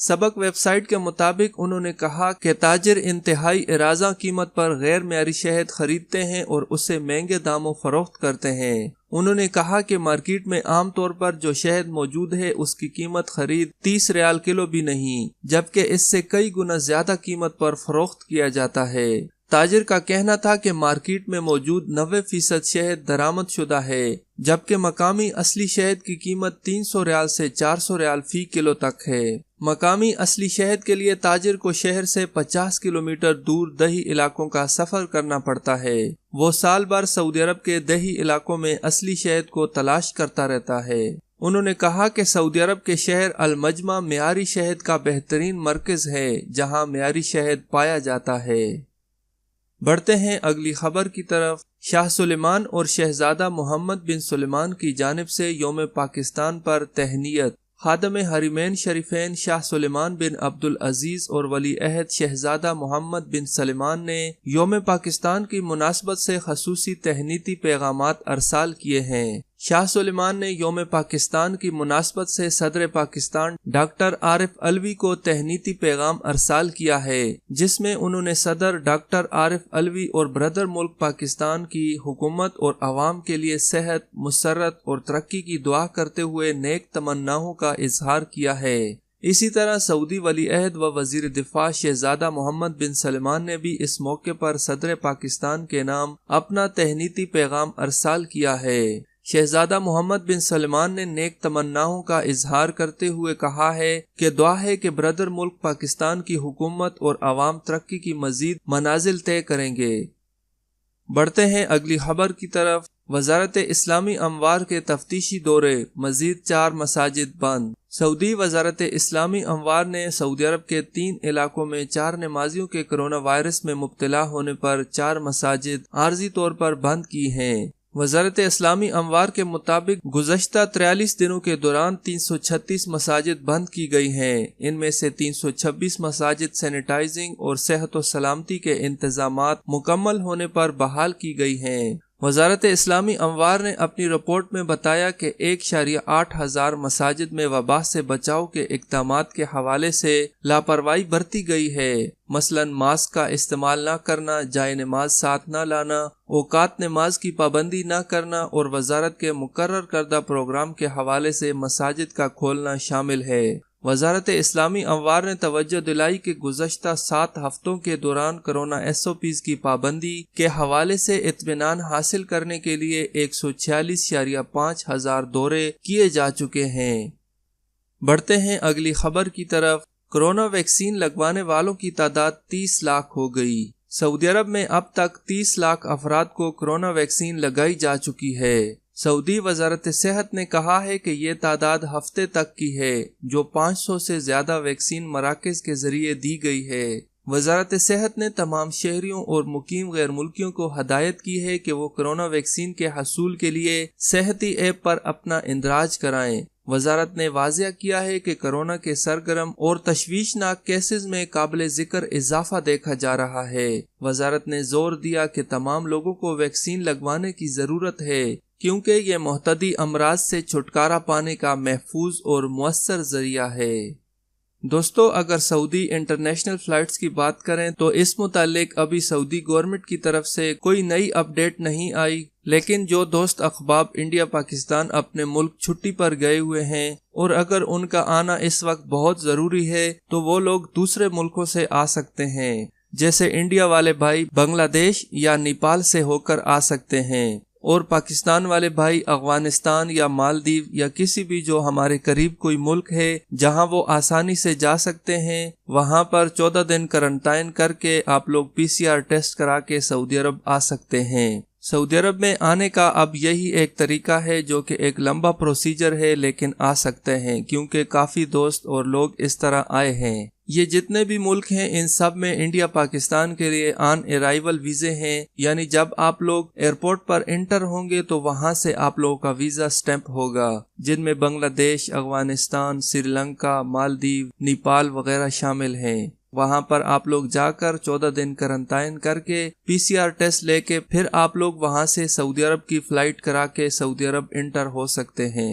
सबक वेबसाइट के मुताबिक उन्होंने कहा कि ताजिर इंतहाई एराज़ा कीमत पर गैर मेयारी शहद खरीदते हैं और उसे महंगे दामों फरोख्त करते हैं। उन्होंने कहा कि मार्केट में आम तौर पर जो शहद मौजूद है उसकी कीमत खरीद 30 रियाल किलो भी नहीं, जबकि इससे कई गुना ज्यादा कीमत पर फरोख्त किया जाता है। ताजिर का कहना था कि मार्केट में मौजूद 90% शहद दरामद शुदा है, जबकि मकामी असली शहद की कीमत 300 रियाल से 400 रियाल फी किलो तक है। मकामी असली शहद के लिए ताजिर को शहर से 50 किलोमीटर दूर दही इलाकों का सफर करना पड़ता है। वो साल भर सऊदी अरब के दही इलाकों में असली शहद को तलाश करता रहता है। उन्होंने कहा कि सऊदी अरब के शहर अल मजमा मियारी शहद का बेहतरीन मरकज है जहां मियारी शहद पाया जाता है। बढ़ते हैं अगली खबर की तरफ। शाह सुलेमान और शहजादा मोहम्मद बिन सुलेमान की जानिब से यौम पाकिस्तान पर तहनीयत। खादम हरिमैन शरीफैन शाह सुलेमान बिन अब्दुल अजीज और वली अहद शहजादा मोहम्मद बिन सलेमान ने यौम पाकिस्तान की मुनासबत से खसूसी तहनीती पैगामात अरसाल किए हैं। शाह सुलेमान ने यौम पाकिस्तान की मुनासबत से सदर पाकिस्तान डॉक्टर आरिफ अलवी को तहनीती पैगाम अरसाल किया है, जिसमें उन्होंने सदर डॉक्टर आरिफ अलवी और ब्रदर मुल्क पाकिस्तान की हुकूमत और आवाम के लिए सेहत, मुसर्रत और तरक्की की दुआ करते हुए नेक तमन्नाओं का इजहार किया है। इसी तरह सऊदी वली अहद व वजीर दिफा शहजादा मोहम्मद बिन सलमान ने भी इस मौके पर सदर पाकिस्तान के नाम अपना तहनीती पैगाम अरसाल किया है। शहजादा मोहम्मद बिन सलमान ने नेक तमन्नाओं का इजहार करते हुए कहा है कि दुआ है कि ब्रदर मुल्क पाकिस्तान की हुकूमत और आवाम तरक्की की मजीद मनाजिल तय करेंगे। बढ़ते हैं अगली खबर की तरफ। वजारत इस्लामी अमवार के तफ्तीशी दौरे, मजीद 4 मसाजिद बंद। सऊदी वजारत इस्लामी अमवार ने सऊदी अरब के 3 इलाकों में 4 नमाजियों के कोरोना वायरस में मुब्तला होने पर 4 मसाजिद आर्जी तौर पर बंद की हैं। वजारत इस्लामी अमवार के मुताबिक गुज़श्ता 43 दिनों के दौरान 336 मसाजिद बंद की गई हैं। इनमें से 326 मसाजिद सैनिटाइजिंग और सेहत व सलामती के इंतजामात मुकम्मल होने पर बहाल की गई हैं। वजारत इस्लामी अमवार ने अपनी रिपोर्ट में बताया कि 1.8 हज़ार मसाजिद में वबा से बचाव के इक़दामात के हवाले से लापरवाही बरती गई है। मसलन मास्क का इस्तेमाल न करना, जाए नमाज साथ न लाना, औकात नमाज की पाबंदी न करना और वजारत के मुकर्रर करदा प्रोग्राम के हवाले से मसाजिद का खोलना शामिल है। वजारत इस्लामी अमवार ने तवज्जो दिलाई कि गुज़श्ता 7 हफ्तों के दौरान कोरोना SOPs की पाबंदी के हवाले से इत्मीनान हासिल करने के लिए 146.5 हज़ार दौरे किए जा चुके हैं। बढ़ते हैं अगली खबर की तरफ। कोरोना वैक्सीन लगवाने वालों की तादाद 30 लाख हो गई। सऊदी अरब में अब तक 30 लाख अफराद को कोरोना वैक्सीन लगाई जा चुकी है। सऊदी वजारत सेहत ने कहा है कि ये तादाद हफ्ते तक की है, जो 500 से ज्यादा वैक्सीन मराकज के जरिए दी गई है। वजारत सेहत ने तमाम शहरियों और मुकीम गैर मुल्कियों को हदायत की है कि वो कोरोना वैक्सीन के हसूल के लिए सेहती ऐप पर अपना इंदराज कराएं। वजारत ने वाज़ेह किया है कि कोरोना के सरगर्म और तशवीशनाक केसेस में काबिल जिक्र इजाफा देखा जा रहा है। वजारत ने जोर दिया कि तमाम लोगों को वैक्सीन लगवाने की जरूरत है, क्योंकि ये मुहतदी अमराज से छुटकारा पाने का महफूज और मुअस्सर जरिया है। दोस्तों, अगर सऊदी इंटरनेशनल फ्लाइट्स की बात करें तो इस मुतालिक अभी सऊदी गवर्नमेंट की तरफ से कोई नई अपडेट नहीं आई, लेकिन जो दोस्त अखबाब इंडिया पाकिस्तान अपने मुल्क छुट्टी पर गए हुए हैं और अगर उनका आना इस वक्त बहुत ज़रूरी है तो वो लोग दूसरे मुल्कों से आ सकते हैं। जैसे इंडिया वाले भाई बांग्लादेश या नेपाल से होकर आ सकते हैं और पाकिस्तान वाले भाई अफगानिस्तान या मालदीव या किसी भी जो हमारे करीब कोई मुल्क है जहां वो आसानी से जा सकते हैं, वहां पर 14 दिन क्वारंटाइन करके आप लोग PCR टेस्ट करा के सऊदी अरब आ सकते हैं। सऊदी अरब में आने का अब यही एक तरीका है जो कि एक लंबा प्रोसीजर है, लेकिन आ सकते हैं क्योंकि काफ़ी दोस्त और लोग इस तरह आए हैं। ये जितने भी मुल्क हैं इन सब में इंडिया पाकिस्तान के लिए ऑन अराइवल वीज़े हैं, यानी जब आप लोग एयरपोर्ट पर इंटर होंगे तो वहां से आप लोगों का वीज़ा स्टैंप होगा, जिनमें बांग्लादेश, अफगानिस्तान, श्रीलंका, मालदीव, नेपाल वगैरह शामिल हैं। वहां पर आप लोग जाकर 14 दिन क्वारंटाइन करके PCR टेस्ट लेके फिर आप लोग वहां से सऊदी अरब की फ्लाइट करा के सऊदी अरब इंटर हो सकते हैं।